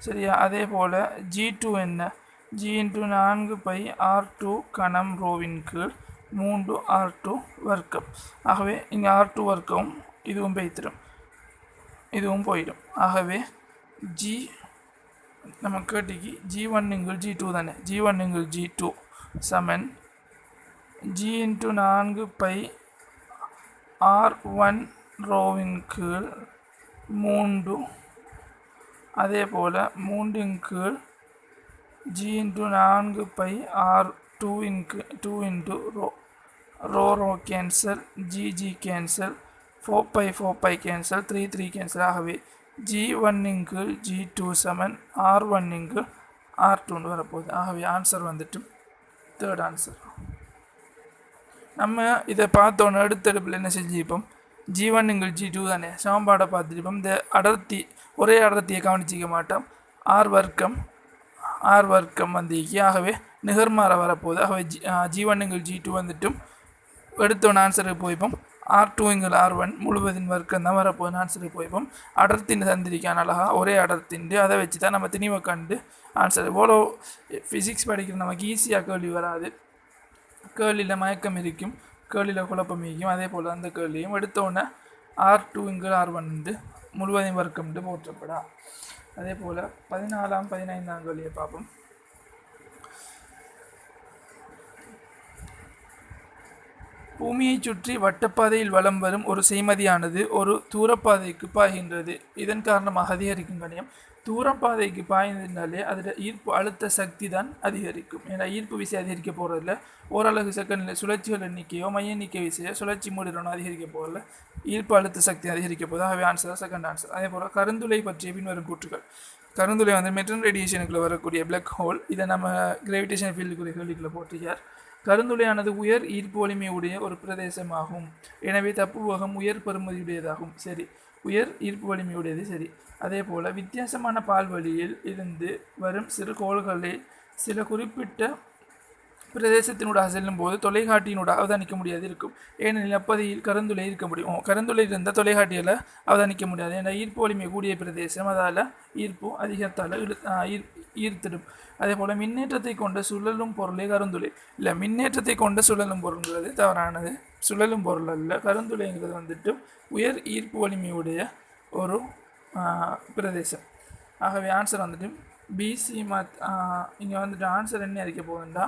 சரியா? அதே போல் G2 என்ன G இன்ட்டு 4 பை R2 கணம் ரோவின் கீழ் 3 R2 வர்க்கம். ஆகவே இங்கே R2 வர்க்கம் இதுவும் வைத்திடும், இதுவும் போயிடும். ஆகவே நம்ம கேட்டிக்கு G1 G2 தானே. G1 G2 சமன் G இன்ட்டு 4 பை R1 ரோவின் கீழ் 3. அதே போல் 3 கீழ் G into 4 pi R2 into rho cancel, G cancel, 4 pi cancel, 3 cancel. ஆகவே G1 G2 சமன் R1 R2 வரப்போகுது. ஆகவே ஆன்சர் வந்துட்டு தேர்ட் ஆன்சர். நம்ம இதை பார்த்தோன்னு எடுத்தெடுப்பில் என்ன செஞ்சுப்போம்? G1 G2 தானே சமன்பாடை பார்த்துருப்போம். இந்த அடர்த்தி ஒரே அடர்த்தியை கவனிச்சிக்க மாட்டோம். R வர்க்கம் வந்திக்கு. ஆகவே நிகர்மாற வரப்போகுது. ஆகவே G1 G2 வந்துட்டும் எடுத்தோன்னு ஆன்சருக்கு போய்ப்போம். R2 R1 முழுவதின் வர்க்கம் தான் வரப்போகுது ஆன்சருக்கு போய்ப்போம். அடர்த்தின்னு தந்திரிக்கான அழகா ஒரே அடர்த்திண்டு அதை வச்சு தான் நம்ம திணிவை கண்டு ஆன்சர். இவ்வளோ ஃபிசிக்ஸ் படிக்கிற நமக்கு ஈஸியாக கேள்வி வராது. கேள்வியில் மயக்கம் இருக்கும், கேள்வியில் குழப்பம் இருக்கும். அதே போல் அந்த கேள்வியும் எடுத்தோன்னே R2 R1 முழுவதின் வர்க்கம் போற்றப்படா. அதே போல் 14ஆம் 15ஆம் கேள்வியை பார்ப்போம். பூமியை சுற்றி வட்டப்பாதையில் வலம் வரும் ஒரு செய்மதியானது ஒரு தூரப்பாதைக்கு பாய்கின்றது. இதன் காரணமாக அதிகரிக்கும் கணியம். தூரப்பாதைக்கு பாய்ந்தாலே அதில் ஈர்ப்பு அழுத்த சக்தி தான் அதிகரிக்கும். ஏன்னா ஈர்ப்பு விசை அதிகரிக்க போகிறதில்ல. ஓரளவு செகண்டில் சுழற்சிகள் எண்ணிக்கையோ மைய எண்ணிக்கை விசையோ சுழற்சி மூடினோ அதிகரிக்க போகிறதில்ல. ஈர்ப்பு அழுத்த சக்தி அதிகரிக்க போகுது. ஆகவே ஆன்சர் செகண்ட் ஆன்சர். அதே போல் கருந்துளை பற்றிய பின்வரும் கூற்றுகள். கருந்துளை மெட்ரன் ரேடியேஷனுக்குள்ளே வரக்கூடிய பிளாக் ஹோல். இதை நம்ம கிராவிடேஷன் ஃபீல்டுக்குரிய கேள்விக்குள்ளே போட்டிருக்கார். கருந்துளையானது உயர் ஈர்ப்பு வலிமையுடைய ஒரு பிரதேசமாகும். எனவே தப்பு வேகம் உயர் பெறுமதியுடையதாகும். சரி, உயர் ஈர்ப்பு வலிமையுடையது. சரி. அதே போல் வித்தியாசமான பால்வழியில் இருந்து வரும் சிறு கோள்களை சில குறிப்பிட்ட பிரதேசத்தினூடாக செல்லும் போது தொலைக்காட்டியினூடாக அவதானிக்க முடியாது இருக்கும். ஏனெனில் அப்பதியில் கருந்துளை இருக்க முடியும். கருந்துளை இருந்தால் தொலைக்காட்டியில் அவதானிக்க முடியாது. ஏன்னா ஈர்ப்பு வலிமை கூடிய பிரதேசம், அதால் ஈர்ப்பு அதிகத்தால் ஈர்த்திடும். அதே போல் மின்னேற்றத்தை கொண்ட சுழலும் பொருளே கருந்துளை. இல்லை, மின்னேற்றத்தை கொண்ட சுழலும் பொருள்ங்கிறது தவறானது. சுழலும் பொருள் அல்ல. கருந்துளைங்கிறது உயர் ஈர்ப்பு வலிமையுடைய ஒரு பிரதேசம். ஆகவே ஆன்சர் பிசி இங்கே வந்துட்டு ஆன்சர் என்ன அறிக்க போகுதுண்டா,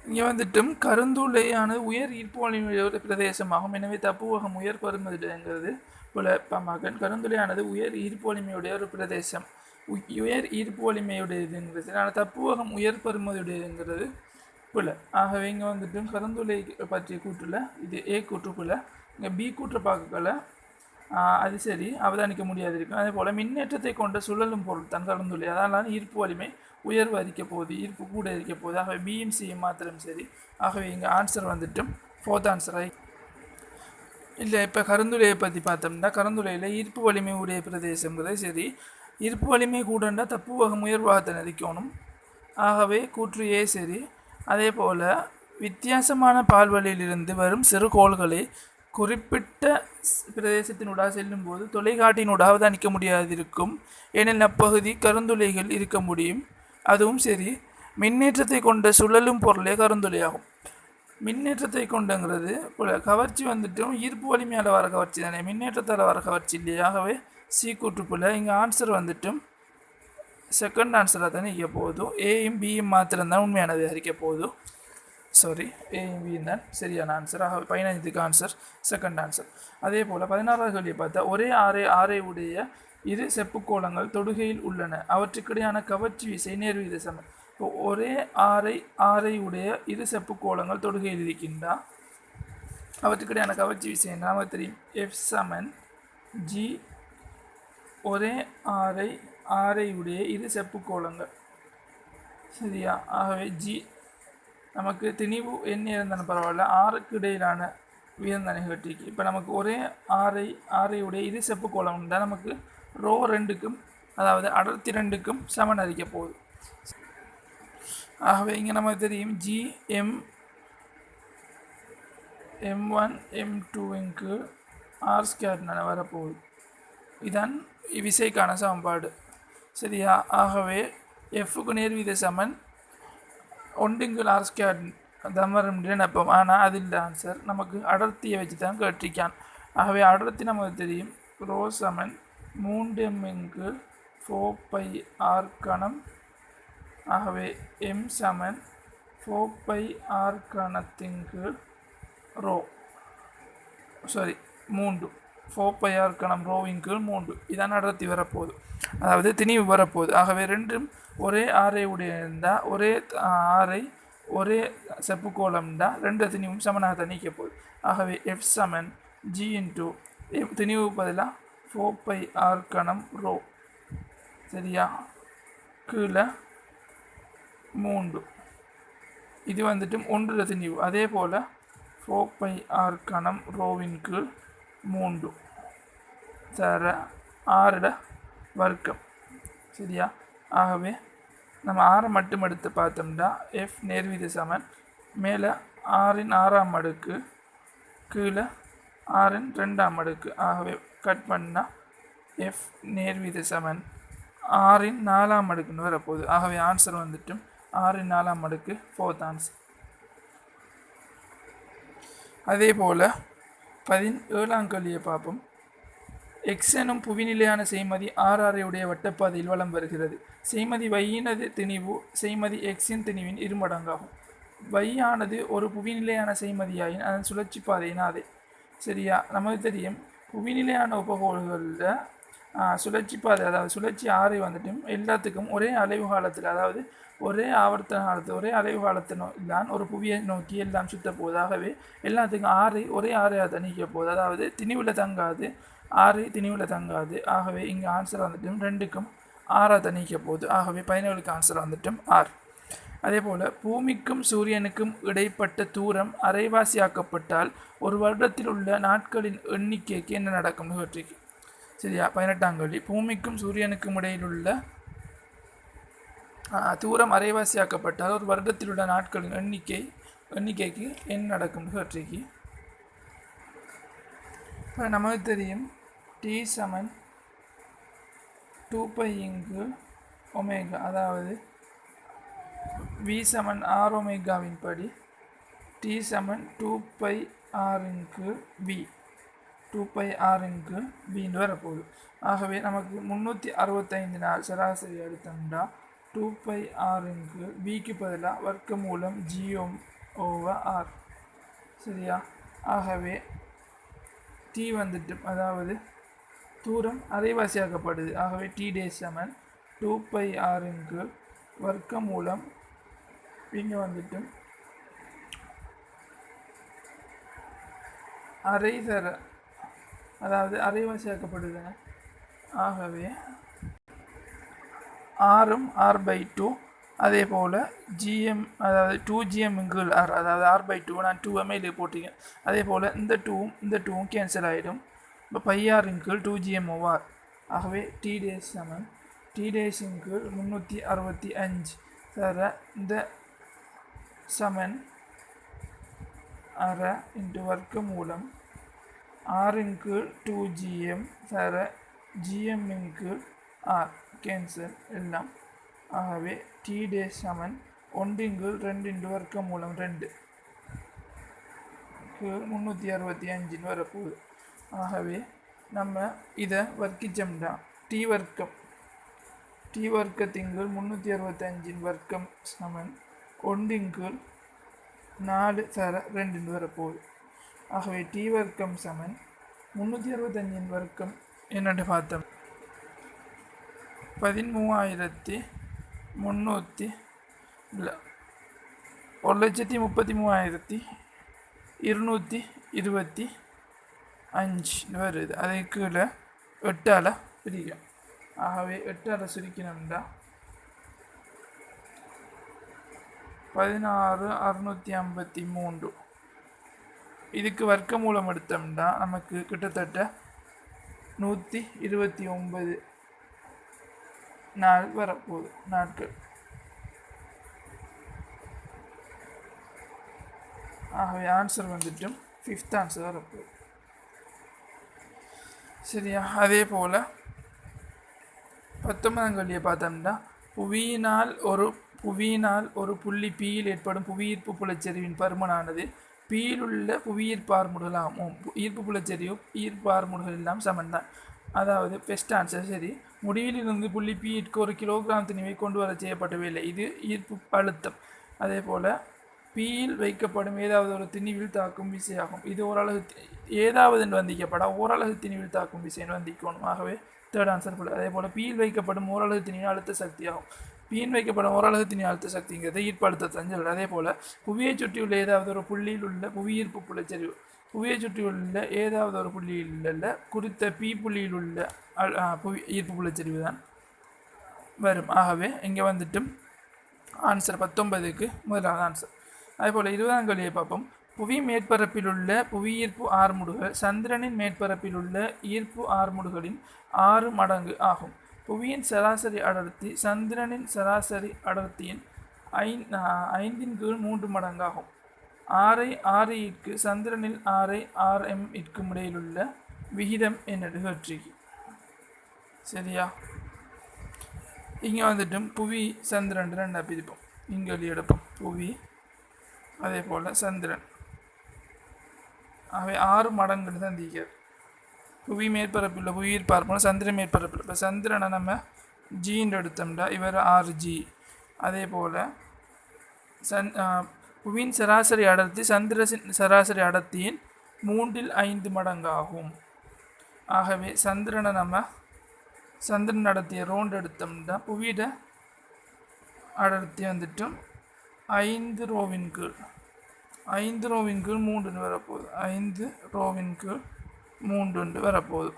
இங்கே வந்துட்டும் கருந்துளையானது உயர் ஈர்ப்பு வலிமையுடைய ஒரு பிரதேசமாகும். எனவே தப்புவகம் உயர் பருமதிங்கிறது புலப்பமகன். கருந்துளையானது உயர் ஈர்ப்பு வலிமையுடைய ஒரு பிரதேசம். உயர் ஈர்ப்பு வலிமையுடையதுங்கிறது. ஆனால் தப்புவகம் உயர் பருமதியுடையதுங்கிறது புல. ஆகவே இங்கே வந்துட்டும் கருந்துளை பற்றிய கூற்றுல இது ஏ கூற்றுப்புல. இங்கே பி கூற்று பார்க்கல, அது சரி அவதானிக்க முடியாது இருக்கும். அதே போல் மின்னேற்றத்தை கொண்ட சுழலும் பொருள் தான் கருந்துளை. அதனால் ஈர்ப்பு வலிமை உயர்வு அறிக்க போகுது, ஈர்ப்பு கூட இருக்க போகுது. ஆகவே பியும் சியும் மாத்திரம் சரி. ஆகவே இங்கே ஆன்சர் வந்துட்டும் ஃபோர்த் ஆன்சராக இல்லை. இப்போ கருந்துளையை பற்றி பார்த்தோம்னா கருந்துளையில் ஈர்ப்பு வலிமை உடைய பிரதேசங்கிறது சரி. ஈர்ப்பு வலிமை கூடண்டா தப்பு வகம் உயர்வாகத்தை நதிக்கணும். ஆகவே கூற்று ஏ சரி. அதே போல் வித்தியாசமான பால்வழியிலிருந்து வரும் சிறுகோள்களை குறிப்பிட்ட பிரதேசத்தினூடாக செல்லும் போது தொலைக்காட்டினூடாக அவதானிக்க முடியாதிருக்கும். ஏனெனில் அப்பகுதி கருந்துளைகள் இருக்க முடியும். அதுவும் சரி. மின்னேற்றத்தை கொண்ட சுழலும் பொருளே கருந்துளையாகும். மின்னேற்றத்தை கொண்டுங்கிறது கவர்ச்சி வந்துட்டும் ஈர்ப்பு வலிமையால் வர கவர்ச்சி தானே, மின்னேற்றத்தால் வர கவர்ச்சி இல்லையா. ஆகவே சி கூற்றுப்புல. இங்கே ஆன்சர் வந்துட்டும் செகண்ட் ஆன்சராக தானே இருக்க போதும். ஏயும் பியும் மாத்திரம்தான் உண்மையானது அறிக்க போதும். சாரி, ஏயும் பியும் தான் சரியான ஆன்சர். ஆகவே 15க்கு ஆன்சர் செகண்ட் ஆன்சர். அதே போல் 16வது கேள்வியை பார்த்தா ஒரே ஆரை உடைய இரு செப்புக்கோளங்கள் தொடுகையில் உள்ளன. அவற்றுக்கிடையான கவர்ச்சி விசை நேர்வீத சமன். இப்போ ஒரே ஆரை உடைய இரு செப்புக்கோளங்கள் தொடுகையில் இருக்கின்றா. அவற்றுக்கிடையான கவர்ச்சி விசை நமக்கு தெரியும், எஃப் சமன் ஜி. ஒரே ஆரை உடைய இரு செப்புக்கோளங்கள் சரியா. ஆகவே ஜி நமக்கு திணிவு என்ன இருந்தாலும் பரவாயில்ல, ஆறுக்கு இடையிலான வியந்தானே கட்டிக்கு. இப்போ நமக்கு ஒரே ஆரையுடைய இரு செப்புக்கோளம் இருந்தால் நமக்கு ரோ 2க்கும் அதாவது அடர்த்தி 2க்கும் சமன் அறிக்க போகுது. ஆகவே இங்கே நமக்கு தெரியும் ஜி M1 M2க்கு ஆர் ஸ்கொயர்னால வரப்போகுது. இதான் விசைக்கான சமன்பாடு சரியா. ஆகவே எஃப்க்கு நேர்வீத சமன் 1 ஆர் ஸ்கொயர் தமரம் நினைப்போம். ஆனால் அது இல்லை ஆன்சர். நமக்கு அடர்த்தியை வச்சு தான் கேட்டிருக்கான். ஆகவே அடர்த்தி நமக்கு தெரியும், ரோ சமன் 3m 4πr கணம். ஆகவே m சமன் 4πr கணத்திற்கு ரோ 3 4πr கணம் ரோவின் கீழ் 3. இதான் அடர்த்தி வரப்போகுது, அதாவது திணிவு வரப்போகுது. ஆகவே ரெண்டும் ஒரே ஆரை உடைய இருந்தால் ஒரே ஆரை ஒரே செப்புக்கோளம்டா ரெண்டு திணிவும் சமனாக தான் நீக்க போகுது. ஆகவே எஃப் சமன் ஜி இன்ட்டு திணிவு பதிலாக 4πr கணம் ரோ சரியா, கீழே 3. இது வந்துட்டு 1 திணிவு. அதே போல் 4πr கணம் ரோவின் கீழ் 3 தர 6 வர்க்கம் சரியா. ஆகவே நம்ம 6 மட்டும் எடுத்து பார்த்தோம்னா எஃப் நேர்வீத சமன் மேலே 6 அடுக்கு கீழே 6 ஆகவே கட் பண்ணால் எஃப் நேர்வீத சமன் 6 அடுக்குன்னு வரப்போகுது. ஆகவே ஆன்சர் வந்துட்டு 6 அடுக்கு ஃபோர்த் ஆன்சர். அதே போல் 17ஆம் கேள்வியை பார்ப்போம். எக்ஸ் எனும் புவிநிலையான செய்மதி ஆரையுடைய வட்டப்பாதையில் வலம் வருகிறது. செய்மதி வையினது திணிவு செய்மதி எக்ஸின் திணிவின் இருமடங்காகும். வையானது ஒரு புவிநிலையான செய்மதியாயின் அதன் சுழற்சி பாதையின் அதே சரியா. நமக்கு தெரியும் புவிநிலையான உபகோள்களில் சுழற்சி பாதை அதாவது சுழற்சி ஆரை வந்துட்டும் எல்லாத்துக்கும் ஒரே அலைவு காலத்தில் அதாவது ஒரே ஆவர்த்தன காலத்தில் ஒரே அலைவு காலத்தில் தான் ஒரு புவியை நோக்கி எல்லாம் சுத்த போகுது. ஆகவே எல்லாத்துக்கும் ஒரே ஆரையாக நீக்க போகுது, அதாவது திணிவில் தங்காது, திணிவில் தங்காது. ஆகவே இங்கே ஆன்சர் வந்துட்டும் 2க்கும் 6 நீக்க போகுது. ஆகவே 17க்கு ஆன்சர் வந்துட்டும் 6. அதே போல் பூமிக்கும் சூரியனுக்கும் இடைப்பட்ட தூரம் அரைவாசியாக்கப்பட்டால் ஒரு வருடத்தில் உள்ள நாட்களின் எண்ணிக்கைக்கு என்ன நடக்கும்னு கேட்டிருக்கு சரியா. 18ஆம் கேள்வி. பூமிக்கும் சூரியனுக்கும் இடையிலுள்ள தூரம் அரைவாசியாக்கப்பட்டால் ஒரு வருடத்தில் உள்ள நாட்களின் எண்ணிக்கைக்கு என்ன நடக்கும்னு கேட்டிருக்கு. இப்போ நமக்கு தெரியும் டி சமன் 2π ஒமேகா, அதாவது வி சமன் ஆர் ஒமேகாவின் படி டி சமன் 2πr வி 2π ஆரின் கீழ் பின்னு வரப்போகுது. ஆகவே நமக்கு 365 நாள் சராசரி எடுத்தோம்னா 2π ஆரின் கீழ் பிக்கு பதிலாக வர்க்க மூலம் g/r. சரியா? ஆகவே டி வந்துட்டு அதாவது தூரம் அரைவாசியாக்கப்படுது. ஆகவே டி டேஸ் சமன் 2π ஆரின் கீழ் வர்க்க மூலம் இங்கே வந்துட்டு அரை தர அதாவது அரைவாசியாக்கப்படுது. ஆகவே ஆரும் r/2 அதே போல் ஜிஎம் அதாவது 2gm கீழ் r அதாவது r/2 நான் 2m இது போட்டிங்க. அதே போல் இந்த 2வும் கேன்சல் ஆகிடும். இப்போ πr கீழ் 2gm/r. ஆகவே டி டேஸ் சமன் டி டேஸின் கீழ் 365 தர இந்த சமன் அரை இன்ட்டு வர்க்க மூலம் ஆரின் கீழ் 2gm தர gm கீழ் r கேன்சல் எல்லாம். ஆகவே டி டேஸ் சமன் 1 கீழ் 2 இன்ட்டு வர்க்க மூலம் 2 கீழ் 365 வரப்போகுது. ஆகவே நம்ம இதை வர்க்கிச்சோம்னா டி வர்க்கத்தின் கீழ் 365 வர்க்கம் சமன் 1 கீழ் 4 தர 2 வரப்போகுது. ஆகவே டி வர்க்கம் சமன் 365 வர்க்கம் என்னென்று பார்த்தோம் 1,33,000 இல்லை 1,33,225 வருது. அதை கீழே 8ஆல் பிரிக்கும். ஆகவே 8ஆல் சுருக்கினோம்னா 16,653. இதுக்கு வர்க்க மூலம் எடுத்தோம்னா நமக்கு கிட்டத்தட்ட 129 நாள் வரப்போகுது நாட்கள். ஆகவே ஆன்சர் வந்துட்டு 5th ஆன்சர் வரப்போகுது. சரியா? அதே போல் 19ஆம் கேள்வியை பார்த்தோம்னா புவியினால் ஒரு புள்ளி பியில் ஏற்படும் புவியீர்ப்பு புலச்சரிவின் பருமனானது பியில் உள்ள புவியீர்ப்பு ஆர்முடுகளாகும். ஈர்ப்பு புலச்சரிவு ஈர்ப்பு ஆர்முடுகள் எல்லாம் சமன் தான். அதாவது பெஸ்ட் ஆன்சர். சரி, முடிவிலிருந்து புள்ளி பிக்கு 1 கிலோகிராம் திணிவை கொண்டு வர செய்யப்படவில்லை. இது ஈர்ப்பு அழுத்தம். அதே போல் பியில் வைக்கப்படும் ஏதாவது ஒரு திணிவில் தாக்கும் விசையாகும். இது ஓரளவு ஏதாவது வந்திக்கப்பட ஓரளவு திணிவில் தாக்கும் விசைன்னு வந்திக்கணும். ஆகவே 3rd ஆன்சர் போல. அதே போல் பியில் வைக்கப்படும் ஓரளவு திணிவின் அழுத்த சக்தியாகும். பியின் வைக்கப்படும் ஓரளவு திணி அழுத்த சக்திங்கிறது ஈர்ப்பு அழுத்தத்தை. அதே போல் புவியை சுற்றியுள்ள ஏதாவது ஒரு புள்ளியில் உள்ள புவியீர்ப்பு புலச்சரிவு புவியை சுற்றியுள்ள ஏதாவது ஒரு புள்ளியில் உள்ள குறித்த பி புள்ளியில் உள்ள ஈர்ப்பு புலச்சரிவு தான் வரும். ஆகவே இங்கே வந்துட்டு ஆன்சர் 19க்கு முதலாவது ஆன்சர். அதேபோல் 20ஆம் கேள்வியை பார்ப்போம். புவி மேற்பரப்பில் உள்ள புவியீர்ப்பு ஆர்முடுகள் சந்திரனின் மேற்பரப்பில் உள்ள ஈர்ப்பு ஆர்முடுகளின் 6 மடங்கு ஆகும். புவியின் சராசரி அடர்த்தி சந்திரனின் சராசரி அடர்த்தியின் 5/3 மடங்காகும். RIக்கு சந்திரனில் RIRM இடையிலுள்ள விகிதம் என்னது கேட்டிருக்கு. சரியா? இங்கே வந்துட்டு புவி சந்திரன் 2 பிரிப்போம். இங்கே எடுப்போம் புவி அதே போல் சந்திரன். அவை 6 மடங்குன்னு தான் தீக்கிறது. புவி மேற்பரப்பில் புவியீர்ப்பு பார்ப்போம் சந்திரன் மேற்பரப்பில். இப்போ சந்திரனை நம்ம ஜின்னு எடுத்தோம்னா இவர் 6G. அதே போல் புவியின் சராசரி அடர்த்தி சந்திரனின் சராசரி அடர்த்தியின் 3/5 மடங்காகும். ஆகவே சந்திரனை நம்ம சந்திரன் அடர்த்தியை ரவுண்ட் எடுத்தோம்னா புவியிட அடர்த்தி வந்துட்டு 5 ரோவின் கீழ் 3 வரப்போகுது. 5 ரோவின் கீழ் 3 வரப்போகுது.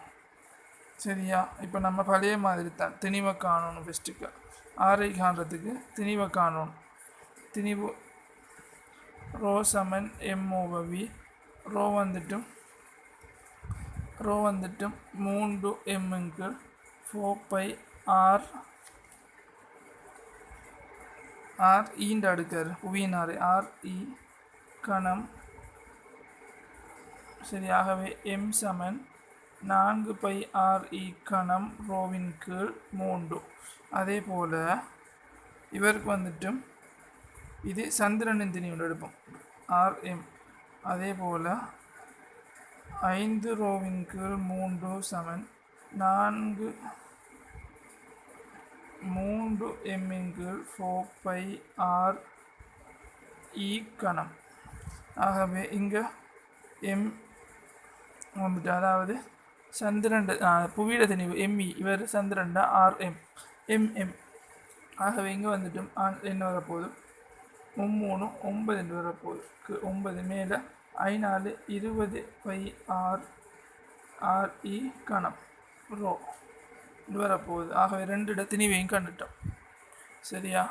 சரியா? இப்போ நம்ம பழைய மாதிரி தான் திணிவை காணணும். ஃபஸ்ட்டுக்கு RI காண்றதுக்கு திணிவை காணணும். திணிவு ரோ சமன் M/V. ரோ வந்துட்டு 3m 4πr ஈண்ட அடுக்காரு புவியின் RE கணம். சரியாகவே M சமன் 4πRE கணம் ரோவின் கீழ் 3. அதே போல் இவருக்கு வந்துட்டு இது சந்திரனின் திணிவு எடுப்போம் RM. அதே போல் 5 ரோவின் கீழ் 3 சமன் 4 3 எம்மின் கீழ் 4 பை ஆர் இ கணம். ஆகவே இங்கே எம் வந்துட்டு அதாவது சந்திரன் புவியிட திணிவு எம்இ இவர் சந்திரன் ஆர்எம் எம்எம். ஆகவே இங்கே வந்துட்டு என்ன வரப்போகுது 3 9 என்று வரப்போகுது. 9 மேலே 4 20 பை ஆர் ஆர்இ கணம் ரோ இது வரப்போகுது. ஆகவே 2 திணிவையும் கண்டுட்டோம். சரியா?